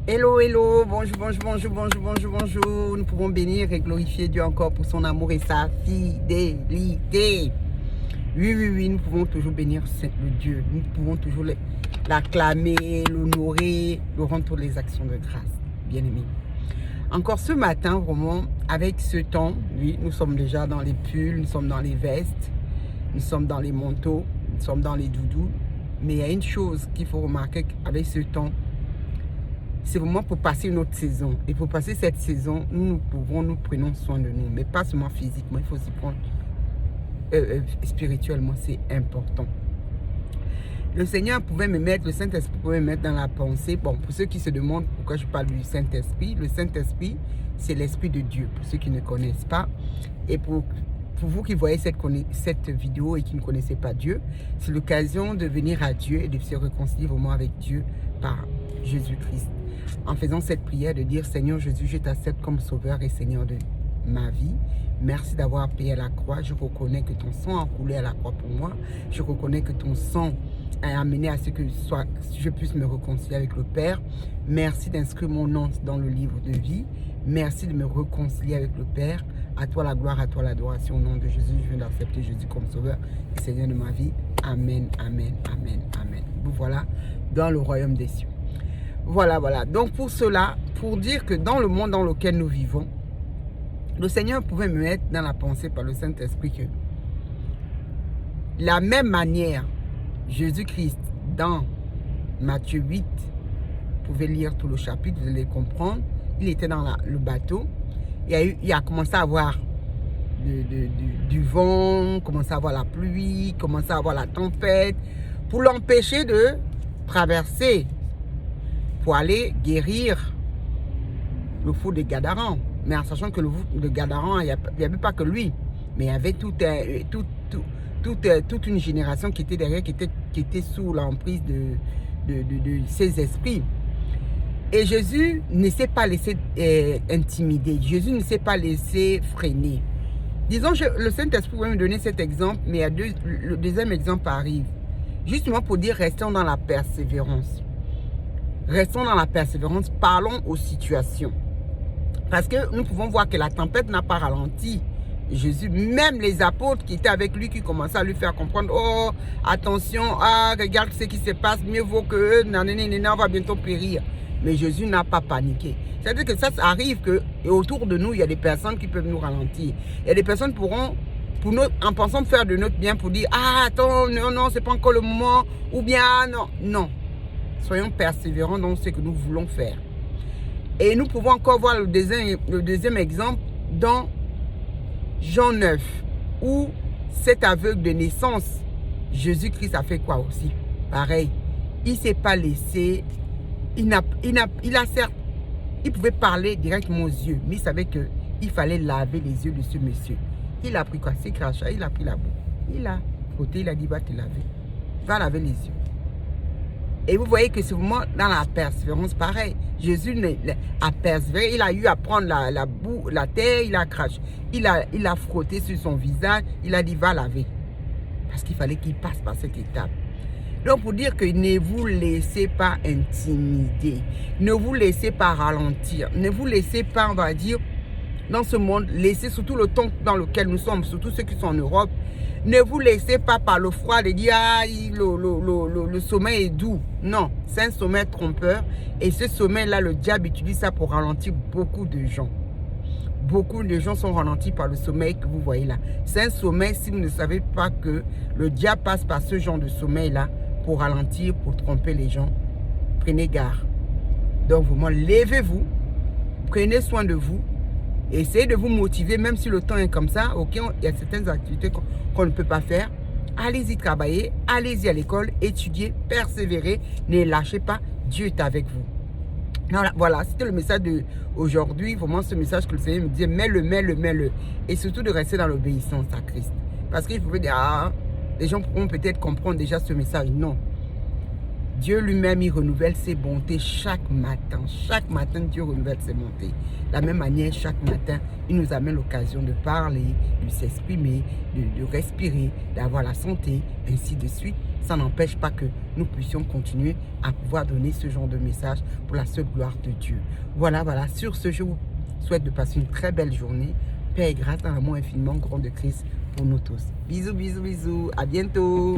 Hello, hello, bonjour. Nous pouvons bénir et glorifier Dieu encore pour son amour et sa fidélité. Oui, nous pouvons toujours bénir le Dieu. Nous pouvons toujours l'acclamer, l'honorer, lui rendre toutes les actions de grâce, bien-aimés. Encore ce matin, vraiment, avec ce temps, oui, nous sommes déjà dans les pulls, nous sommes dans les vestes, nous sommes dans les manteaux, nous sommes dans les doudous. Mais il y a une chose qu'il faut remarquer avec ce temps, c'est vraiment pour passer une autre saison. Et pour passer cette saison, nous prenons soin de nous. Mais pas seulement physiquement, il faut s'y prendre spirituellement, c'est important. Le Seigneur pouvait me mettre, le Saint-Esprit pouvait me mettre dans la pensée. Bon, pour ceux qui se demandent pourquoi je parle du Saint-Esprit, le Saint-Esprit, c'est l'Esprit de Dieu, pour ceux qui ne connaissent pas. Et pour vous qui voyez cette vidéo et qui ne connaissez pas Dieu, c'est l'occasion de venir à Dieu et de se réconcilier vraiment avec Dieu par Jésus-Christ. En faisant cette prière de dire, Seigneur Jésus, je t'accepte comme sauveur et Seigneur de ma vie. Merci d'avoir payé à la croix. Je reconnais que ton sang a coulé à la croix pour moi. Je reconnais que ton sang a amené à ce que je puisse me réconcilier avec le Père. Merci d'inscrire mon nom dans le livre de vie. Merci de me réconcilier avec le Père. À toi la gloire, à toi l'adoration. Au nom de Jésus, je viens d'accepter Jésus comme sauveur et Seigneur de ma vie. Amen, amen, amen, amen. Vous voilà dans le royaume des cieux. Voilà. Donc pour cela, pour dire que dans le monde dans lequel nous vivons, le Seigneur pouvait me mettre dans la pensée par le Saint-Esprit que la même manière, Jésus-Christ, dans Matthieu 8, vous pouvez lire tout le chapitre, vous allez comprendre, il était dans le bateau, il a commencé à avoir du vent, commencé à avoir la pluie, commencé à avoir la tempête, pour l'empêcher de traverser, pour aller guérir le fou de Gadaran. Mais en sachant que le fou de Gadaran, il n'y avait pas que lui, mais il y avait toute une génération qui était derrière, qui était sous l'emprise de ces esprits. Et Jésus ne s'est pas laissé intimider, Jésus ne s'est pas laissé freiner. Disons, le Saint-Esprit va me donner cet exemple, mais le deuxième exemple arrive. Justement pour dire, restons dans la persévérance. Restons dans la persévérance, parlons aux situations. Parce que nous pouvons voir que la tempête n'a pas ralenti Jésus. Même les apôtres qui étaient avec lui, qui commençaient à lui faire comprendre, oh, attention, regarde ce qui se passe, mieux vaut que on va bientôt périr. Mais Jésus n'a pas paniqué. C'est-à-dire que ça arrive que, et autour de nous, il y a des personnes qui peuvent nous ralentir. Il y a des personnes pourront, en pensant faire de notre bien, pour dire, attends, non, c'est pas encore le moment, ou bien, non. Soyons persévérants dans ce que nous voulons faire. Et nous pouvons encore voir le deuxième exemple dans Jean 9, où cet aveugle de naissance, Jésus-Christ a fait quoi aussi? Pareil, il ne s'est pas laissé, il pouvait parler directement aux yeux, mais il savait qu'il fallait laver les yeux de ce monsieur. Il a pris quoi? Ses crachats, il a pris la boue. Il a frotté, il a dit, va te laver. Va laver les yeux. Et vous voyez que c'est vraiment dans la persévérance, pareil. Jésus a persévéré, il a eu à prendre la boue, la terre, il a craché. Il a frotté sur son visage, il a dit, va laver. Parce qu'il fallait qu'il passe par cette étape. Donc pour dire que ne vous laissez pas intimider, ne vous laissez pas ralentir, ne vous laissez pas, on va dire, dans ce monde, laissez surtout le temps dans lequel nous sommes, surtout ceux qui sont en Europe, ne vous laissez pas par le froid de dire le sommeil est doux. Non, c'est un sommeil trompeur. Et ce sommeil-là, le diable utilise ça pour ralentir beaucoup de gens. Beaucoup de gens sont ralentis par le sommeil que vous voyez là. C'est un sommeil, si vous ne savez pas que le diable passe par ce genre de sommeil-là pour ralentir, pour tromper les gens, prenez garde. Donc vraiment, levez-vous, prenez soin de vous. Essayez de vous motiver, même si le temps est comme ça. Ok, il y a certaines activités qu'on ne peut pas faire. Allez-y travailler, allez-y à l'école, étudiez, persévérez, ne lâchez pas. Dieu est avec vous. Voilà, c'était le message d'aujourd'hui. Vraiment, ce message que le Seigneur me disait, mets-le. Et surtout de rester dans l'obéissance à Christ. Parce qu'il faut dire, les gens pourront peut-être comprendre déjà ce message. Non. Dieu lui-même, il renouvelle ses bontés chaque matin. Chaque matin, Dieu renouvelle ses bontés. De la même manière, chaque matin, il nous amène l'occasion de parler, de s'exprimer, de respirer, d'avoir la santé, ainsi de suite. ça n'empêche pas que nous puissions continuer à pouvoir donner ce genre de message pour la seule gloire de Dieu. Voilà, voilà. Sur ce, je vous souhaite de passer une très belle journée. Paix et grâce dans l'amour infiniment grand de Christ pour nous tous. Bisous, bisous, bisous. À bientôt.